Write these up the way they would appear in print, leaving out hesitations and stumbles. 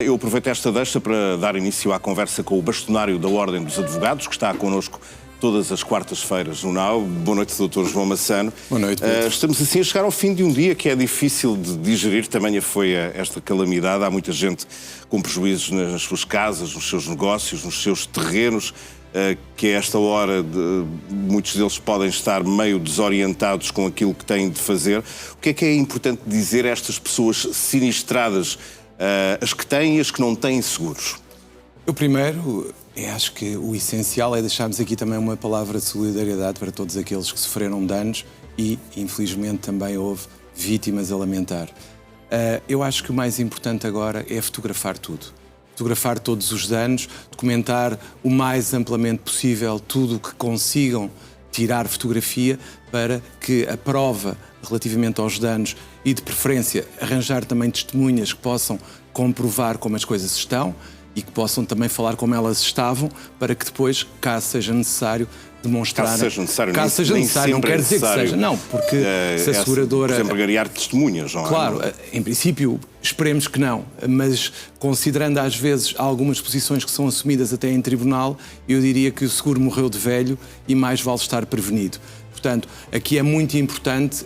Eu aproveito esta deixa para dar início à conversa com o bastonário da Ordem dos Advogados, que está connosco todas as quartas-feiras no NAU. Boa noite, Dr. João Massano. Boa noite, Pedro. Estamos assim a chegar ao fim de um dia que é difícil de digerir, tamanha foi esta calamidade. Há muita gente com prejuízos nas suas casas, nos seus negócios, nos seus terrenos, que a esta hora muitos deles podem estar meio desorientados com aquilo que têm de fazer. O que é importante dizer a estas pessoas sinistradas, as que têm e as que não têm seguros? Eu primeiro, acho que o essencial é deixarmos aqui também uma palavra de solidariedade para todos aqueles que sofreram danos e, infelizmente, também houve vítimas a lamentar. Eu acho que o mais importante agora é fotografar tudo. Fotografar todos os danos, documentar o mais amplamente possível tudo o que consigam tirar fotografia para que a prova relativamente aos danos e, de preferência, arranjar também testemunhas que possam comprovar como as coisas estão e que possam também falar como elas estavam, para que depois, caso seja necessário, demonstrar... Caso seja necessário, não quer dizer que seja. Não, porque se a seguradora... Por exemplo, agariar testemunhas, não é? Claro, em princípio, esperemos que não, mas considerando às vezes algumas posições que são assumidas até em tribunal, eu diria que o seguro morreu de velho e mais vale estar prevenido. Portanto, aqui é muito importante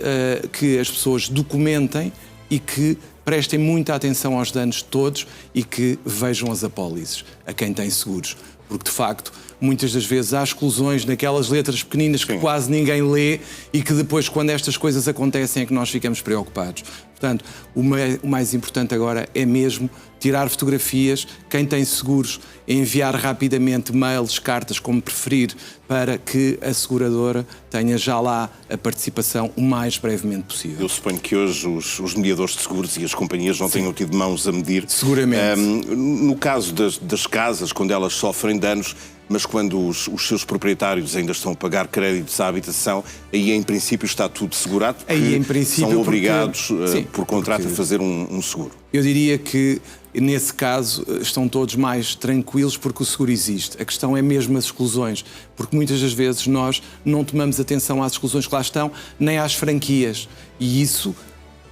que as pessoas documentem e que prestem muita atenção aos danos todos e que vejam as apólices a quem tem seguros. Porque, de facto, muitas das vezes há exclusões naquelas letras pequeninas que quase ninguém lê e que depois, quando estas coisas acontecem, é que nós ficamos preocupados. Portanto, o mais importante agora é mesmo tirar fotografias, quem tem seguros, enviar rapidamente mails, cartas, como preferir, para que a seguradora tenha já lá a participação o mais brevemente possível. Eu suponho que hoje os mediadores de seguros e as companhias não tenham tido mãos a medir. Seguramente. No caso das casas, quando elas sofrem danos, mas quando os seus proprietários ainda estão a pagar créditos à habitação, aí em princípio está tudo segurado, porque aí, em princípio, são obrigados por contrato porque a fazer um seguro. Eu diria que nesse caso estão todos mais tranquilos porque o seguro existe. A questão é mesmo as exclusões, porque muitas das vezes nós não tomamos atenção às exclusões que lá estão, nem às franquias, e isso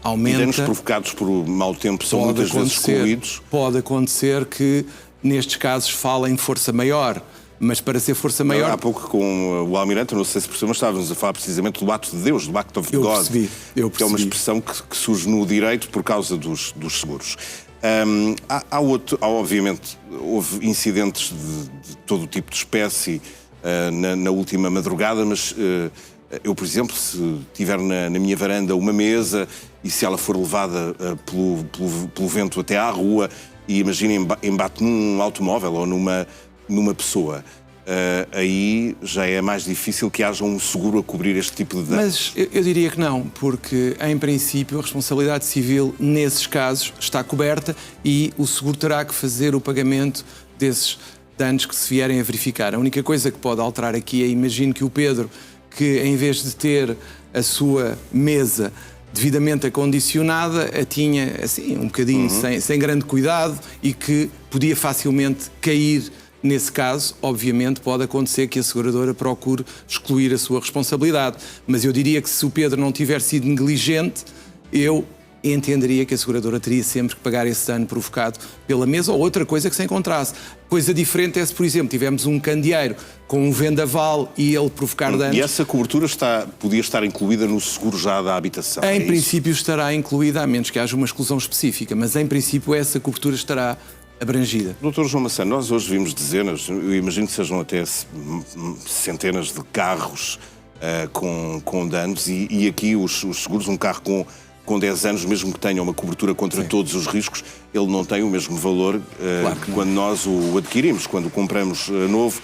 aumenta... E danos provocados por mau tempo são muitas vezes excluídos. Pode acontecer que nestes casos falem força maior, mas para ser força maior... Há pouco com o Almirante, não sei se percebeu, mas estávamos a falar precisamente do ato de Deus, do Act of God. Eu percebi. Que é uma expressão que surge no direito por causa dos seguros. Obviamente, houve incidentes de todo o tipo de espécie na última madrugada, mas eu, por exemplo, se tiver na minha varanda uma mesa e se ela for levada pelo vento até à rua e imaginem embate num automóvel ou numa pessoa, aí já é mais difícil que haja um seguro a cobrir este tipo de danos. Mas eu diria que não, porque em princípio a responsabilidade civil nesses casos está coberta e o seguro terá que fazer o pagamento desses danos que se vierem a verificar. A única coisa que pode alterar aqui é, imagino que o Pedro, que em vez de ter a sua mesa devidamente acondicionada, a tinha assim um bocadinho sem grande cuidado e que podia facilmente cair. Nesse caso, obviamente, pode acontecer que a seguradora procure excluir a sua responsabilidade. Mas eu diria que se o Pedro não tiver sido negligente, eu entenderia que a seguradora teria sempre que pagar esse dano provocado pela mesa ou outra coisa que se encontrasse. Coisa diferente é se, por exemplo, tivemos um candeeiro com um vendaval e ele provocar danos. E essa cobertura podia estar incluída no seguro já da habitação? Em princípio estará incluída, a menos que haja uma exclusão específica, mas em princípio essa cobertura estará abrangida. Dr. João Massano, nós hoje vimos dezenas, eu imagino que sejam até centenas de carros com danos e aqui os seguros, um carro com 10 anos, mesmo que tenha uma cobertura contra todos os riscos, ele não tem o mesmo valor que quando nós o adquirimos, quando o compramos novo.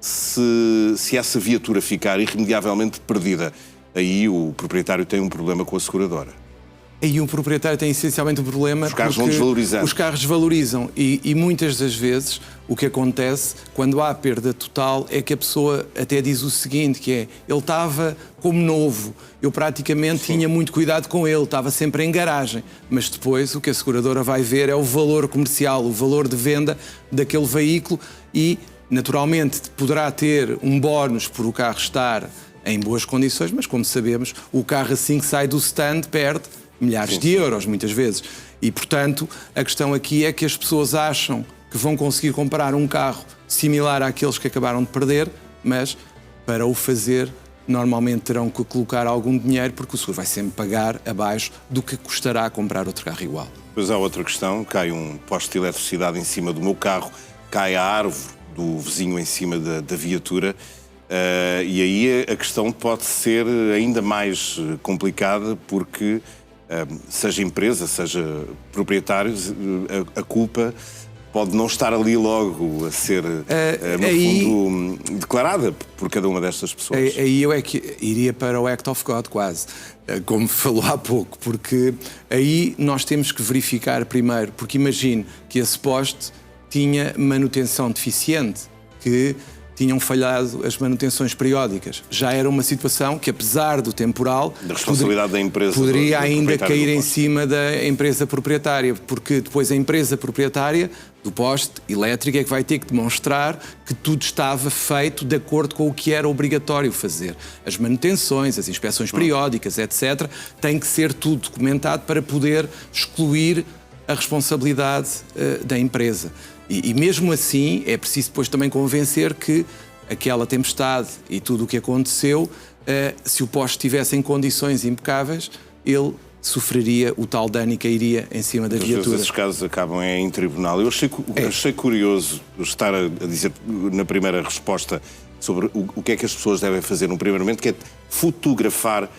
Se essa viatura ficar irremediavelmente perdida, aí o proprietário tem um problema com a seguradora. Aí o proprietário tem essencialmente um problema. Os carros vão desvalorizando. Os carros desvalorizam e muitas das vezes o que acontece quando há perda total é que a pessoa até diz o seguinte, que é, ele estava como novo, eu praticamente tinha muito cuidado com ele, estava sempre em garagem, mas depois o que a seguradora vai ver é o valor comercial, o valor de venda daquele veículo e, naturalmente, poderá ter um bónus por o carro estar em boas condições, mas como sabemos, o carro assim que sai do stand perde milhares de euros, muitas vezes. E, portanto, a questão aqui é que as pessoas acham que vão conseguir comprar um carro similar àqueles que acabaram de perder, mas para o fazer, normalmente terão que colocar algum dinheiro, porque o seguro vai sempre pagar abaixo do que custará comprar outro carro igual. Depois há outra questão, cai um poste de eletricidade em cima do meu carro, cai a árvore do vizinho em cima da viatura, e aí a questão pode ser ainda mais complicada, porque seja empresa, seja proprietários, a culpa pode não estar ali logo a ser, no fundo, declarada por cada uma destas pessoas. Aí eu é que iria para o Act of God, quase, como falou há pouco, porque aí nós temos que verificar primeiro, porque imagine que esse poste tinha manutenção deficiente, que tinham falhado as manutenções periódicas. Já era uma situação que, apesar do temporal, da responsabilidade da empresa, poderia ainda cair em cima da empresa proprietária, porque depois a empresa proprietária do poste elétrico é que vai ter que demonstrar que tudo estava feito de acordo com o que era obrigatório fazer. As manutenções, as inspeções periódicas, etc., tem que ser tudo documentado para poder excluir a responsabilidade da empresa. E mesmo assim é preciso depois também convencer que aquela tempestade e tudo o que aconteceu, se o poste estivesse em condições impecáveis, ele sofreria o tal dano e cairia em cima da viatura. Esses casos acabam em tribunal. Eu achei curioso estar a dizer na primeira resposta sobre o que é que as pessoas devem fazer no primeiro momento, que é fotografar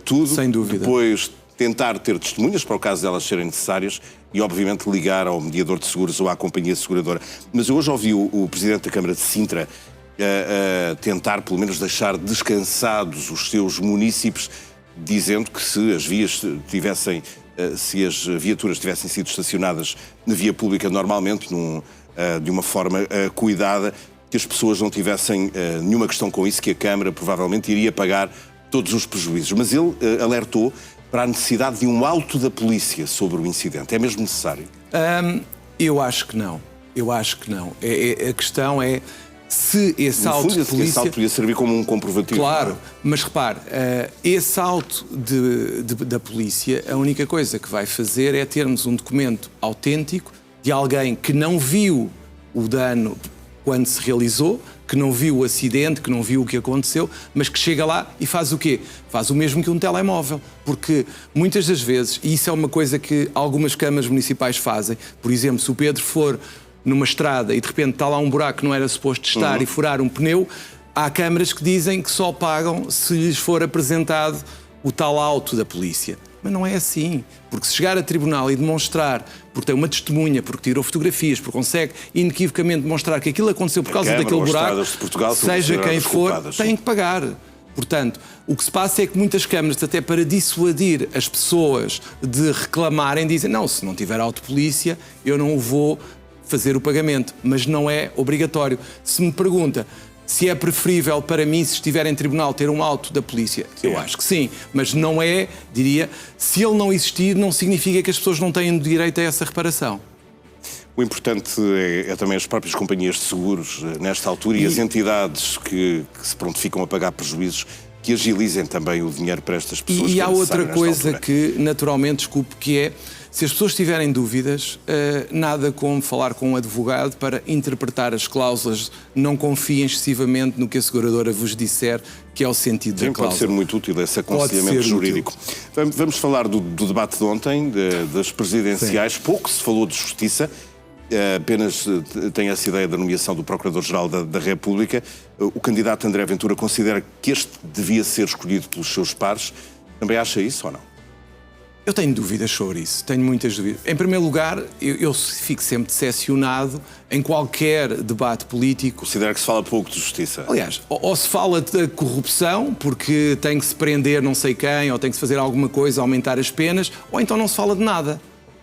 tudo. Sem dúvida. Depois tentar ter testemunhas para o caso delas serem necessárias e, obviamente, ligar ao mediador de seguros ou à companhia seguradora. Mas eu hoje ouvi o Presidente da Câmara de Sintra tentar, pelo menos, deixar descansados os seus munícipes, dizendo que se as viaturas tivessem sido estacionadas na via pública normalmente, de uma forma cuidada, que as pessoas não tivessem nenhuma questão com isso, que a Câmara provavelmente iria pagar todos os prejuízos. Mas ele alertou para a necessidade de um auto da polícia sobre o incidente. É mesmo necessário? Eu acho que não. Eu acho que não. A questão é se esse auto de polícia... Esse auto podia servir como um comprovativo. Claro, mas repare, esse auto da polícia, a única coisa que vai fazer é termos um documento autêntico de alguém que não viu o dano quando se realizou, que não viu o acidente, que não viu o que aconteceu, mas que chega lá e faz o quê? Faz o mesmo que um telemóvel. Porque muitas das vezes, e isso é uma coisa que algumas câmaras municipais fazem, por exemplo, se o Pedro for numa estrada e de repente está lá um buraco que não era suposto estar e furar um pneu, há câmaras que dizem que só pagam se lhes for apresentado o tal auto da polícia. Mas não é assim, porque se chegar a tribunal e demonstrar, porque tem uma testemunha, porque tirou fotografias, porque consegue inequivocamente demonstrar que aquilo aconteceu por causa daquele buraco, seja quem for, tem que pagar. Portanto, o que se passa é que muitas câmaras, até para dissuadir as pessoas de reclamarem, dizem, não, se não tiver auto-polícia, eu não vou fazer o pagamento, mas não é obrigatório. Se me pergunta se é preferível para mim, se estiver em tribunal, ter um auto da polícia, eu acho que sim, mas não é, diria, se ele não existir, não significa que as pessoas não tenham direito a essa reparação. O importante é também as próprias companhias de seguros, nesta altura, e as entidades que se prontificam a pagar prejuízos, que agilizem também o dinheiro para estas pessoas. E há outra coisa que, naturalmente, desculpe, que é, se as pessoas tiverem dúvidas, nada como falar com um advogado para interpretar as cláusulas. Não confiem excessivamente no que a seguradora vos disser, que é o sentido da cláusula. Pode ser muito útil esse aconselhamento jurídico. Vamos falar do debate de ontem, das presidenciais. Sim. Pouco se falou de justiça. Apenas tem essa ideia da nomeação do Procurador-Geral da República. O candidato André Ventura considera que este devia ser escolhido pelos seus pares. Também acha isso ou não? Eu tenho dúvidas sobre isso, tenho muitas dúvidas. Em primeiro lugar, eu fico sempre decepcionado em qualquer debate político. Considera que se fala pouco de justiça? Aliás, ou se fala de corrupção, porque tem que se prender não sei quem, ou tem que se fazer alguma coisa, aumentar as penas, ou então não se fala de nada.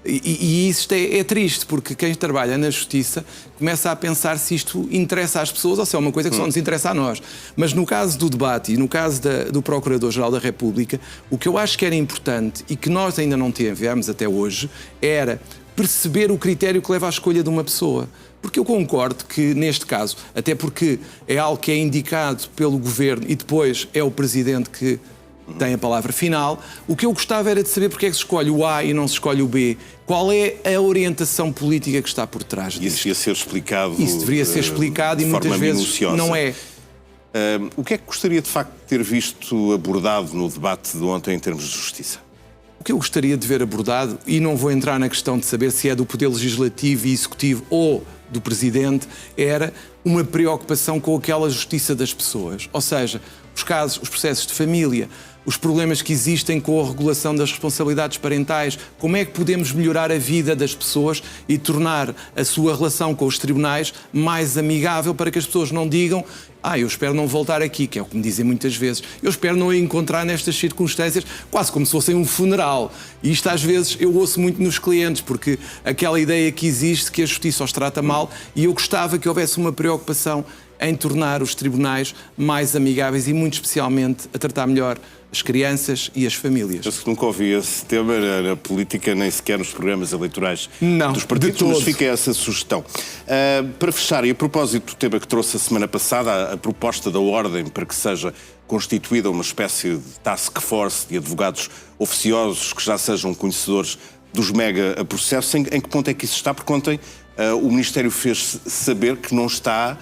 E isto é triste, porque quem trabalha na justiça começa a pensar se isto interessa às pessoas ou se é uma coisa que só nos interessa a nós. Mas no caso do debate e no caso do Procurador-Geral da República, o que eu acho que era importante e que nós ainda não tivemos até hoje era perceber o critério que leva à escolha de uma pessoa. Porque eu concordo que, neste caso, até porque é algo que é indicado pelo Governo e depois é o Presidente que tem a palavra final. O que eu gostava era de saber porque é que se escolhe o A e não se escolhe o B. Qual é a orientação política que está por trás disso? Isso devia ser explicado. Isso deveria ser explicado e muitas vezes minuciosa. não é. O que é que gostaria de facto de ter visto abordado no debate de ontem em termos de justiça? O que eu gostaria de ver abordado, e não vou entrar na questão de saber se é do Poder Legislativo e Executivo ou do Presidente, era uma preocupação com aquela justiça das pessoas. Ou seja, os casos, os processos de família, os problemas que existem com a regulação das responsabilidades parentais, como é que podemos melhorar a vida das pessoas e tornar a sua relação com os tribunais mais amigável para que as pessoas não digam eu espero não voltar aqui, que é o que me dizem muitas vezes. Eu espero não a encontrar nestas circunstâncias, quase como se fossem um funeral. E isto às vezes eu ouço muito nos clientes, porque aquela ideia que existe que a justiça os trata mal, e eu gostava que houvesse uma preocupação em tornar os tribunais mais amigáveis e muito especialmente a tratar melhor as crianças e as famílias. Eu nunca ouvi esse tema na política, nem sequer nos programas eleitorais dos partidos, mas fica essa sugestão. Para fechar, e a propósito do tema que trouxe a semana passada, a proposta da Ordem para que seja constituída uma espécie de task force de advogados oficiosos que já sejam conhecedores dos mega processos, em que ponto é que isso está? Porque ontem o Ministério fez saber que não está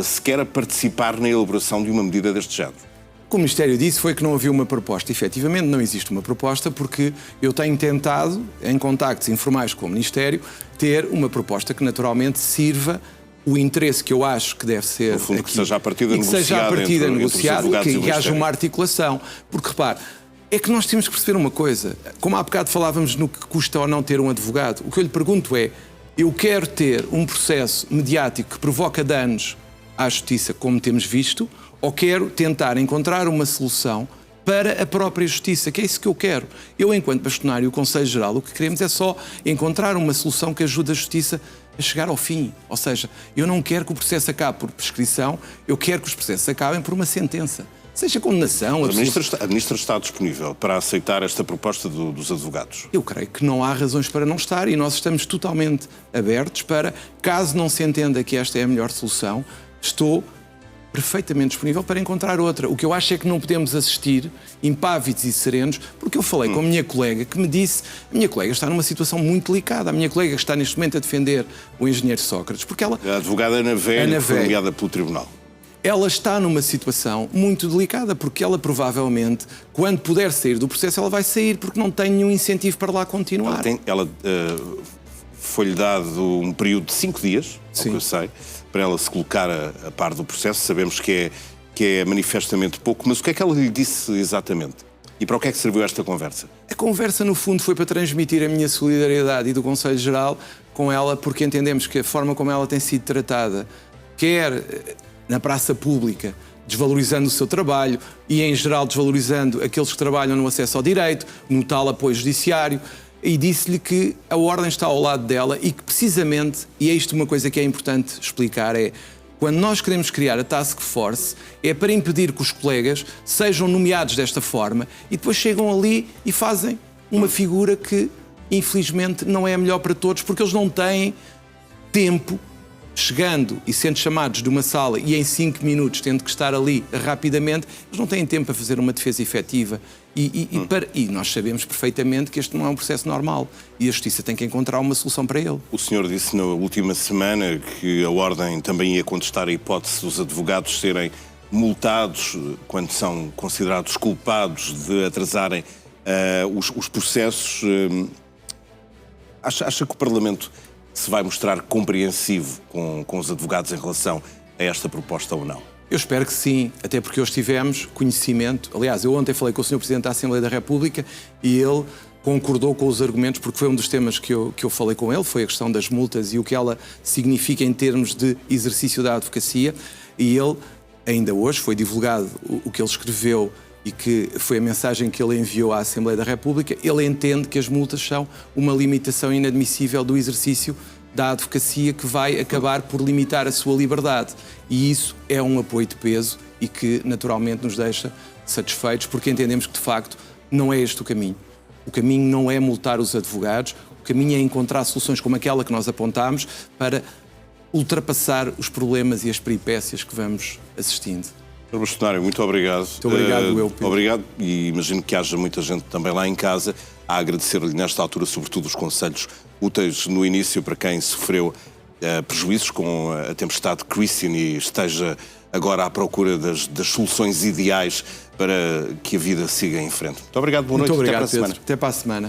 sequer a participar na elaboração de uma medida deste género. O que o Ministério disse foi que não havia uma proposta. Efetivamente, não existe uma proposta porque eu tenho tentado, em contactos informais com o Ministério, ter uma proposta que naturalmente sirva o interesse que eu acho que deve ser no fundo, aqui, que seja a partida negociada e que haja uma articulação. Porque, repare, é que nós temos que perceber uma coisa. Como há bocado falávamos no que custa ou não ter um advogado, o que eu lhe pergunto é, eu quero ter um processo mediático que provoca danos à justiça, como temos visto, ou quero tentar encontrar uma solução para a própria justiça, que é isso que eu quero. Eu, enquanto bastonário e o Conselho Geral, o que queremos é só encontrar uma solução que ajude a justiça a chegar ao fim. Ou seja, eu não quero que o processo acabe por prescrição, eu quero que os processos acabem por uma sentença. Seja condenação... A Ministra está disponível para aceitar esta proposta dos advogados? Eu creio que não há razões para não estar e nós estamos totalmente abertos para, caso não se entenda que esta é a melhor solução, estou perfeitamente disponível para encontrar outra. O que eu acho é que não podemos assistir impávidos e serenos, porque eu falei com a minha colega que me disse, a minha colega está numa situação muito delicada, a minha colega que está neste momento a defender o engenheiro Sócrates, porque ela... A advogada Ana Velho, que foi nomeada pelo Tribunal. Ela está numa situação muito delicada, porque ela provavelmente, quando puder sair do processo, ela vai sair, porque não tem nenhum incentivo para lá continuar. Foi-lhe dado um período de 5 dias, ao que eu sei, para ela se colocar a par do processo. Sabemos que é manifestamente pouco, mas o que é que ela lhe disse exatamente? E para o que é que serviu esta conversa? A conversa, no fundo, foi para transmitir a minha solidariedade e do Conselho Geral com ela, porque entendemos que a forma como ela tem sido tratada, quer na praça pública, desvalorizando o seu trabalho e, em geral, desvalorizando aqueles que trabalham no acesso ao direito, no tal apoio judiciário, e disse-lhe que a Ordem está ao lado dela e que, precisamente, e é isto uma coisa que é importante explicar, é quando nós queremos criar a Task Force, é para impedir que os colegas sejam nomeados desta forma e depois chegam ali e fazem uma figura que, infelizmente, não é a melhor para todos, porque eles não têm tempo, chegando e sendo chamados de uma sala e em 5 minutos tendo que estar ali rapidamente, eles não têm tempo para fazer uma defesa efetiva. E nós sabemos perfeitamente que este não é um processo normal e a Justiça tem que encontrar uma solução para ele. O senhor disse na última semana que a Ordem também ia contestar a hipótese dos advogados serem multados quando são considerados culpados de atrasarem os processos. Acha que o Parlamento se vai mostrar compreensivo com os advogados em relação a esta proposta ou não? Eu espero que sim, até porque hoje tivemos conhecimento. Aliás, eu ontem falei com o Sr. Presidente da Assembleia da República e ele concordou com os argumentos, porque foi um dos temas que eu falei com ele, foi a questão das multas e o que ela significa em termos de exercício da advocacia. E ele, ainda hoje, foi divulgado o que ele escreveu e que foi a mensagem que ele enviou à Assembleia da República. Ele entende que as multas são uma limitação inadmissível do exercício da advocacia que vai acabar por limitar a sua liberdade. E isso é um apoio de peso e que naturalmente nos deixa satisfeitos, porque entendemos que de facto não é este o caminho. O caminho não é multar os advogados, o caminho é encontrar soluções como aquela que nós apontámos para ultrapassar os problemas e as peripécias que vamos assistindo. Sr. Bastonário, muito obrigado. Muito obrigado, eu, Pedro. Obrigado, e imagino que haja muita gente também lá em casa a agradecer-lhe nesta altura, sobretudo, os conselhos úteis no início para quem sofreu prejuízos com a tempestade Christine e esteja agora à procura das soluções ideais para que a vida siga em frente. Muito obrigado, boa noite, Muito obrigado, até para a Pedro. semana. Até para a semana.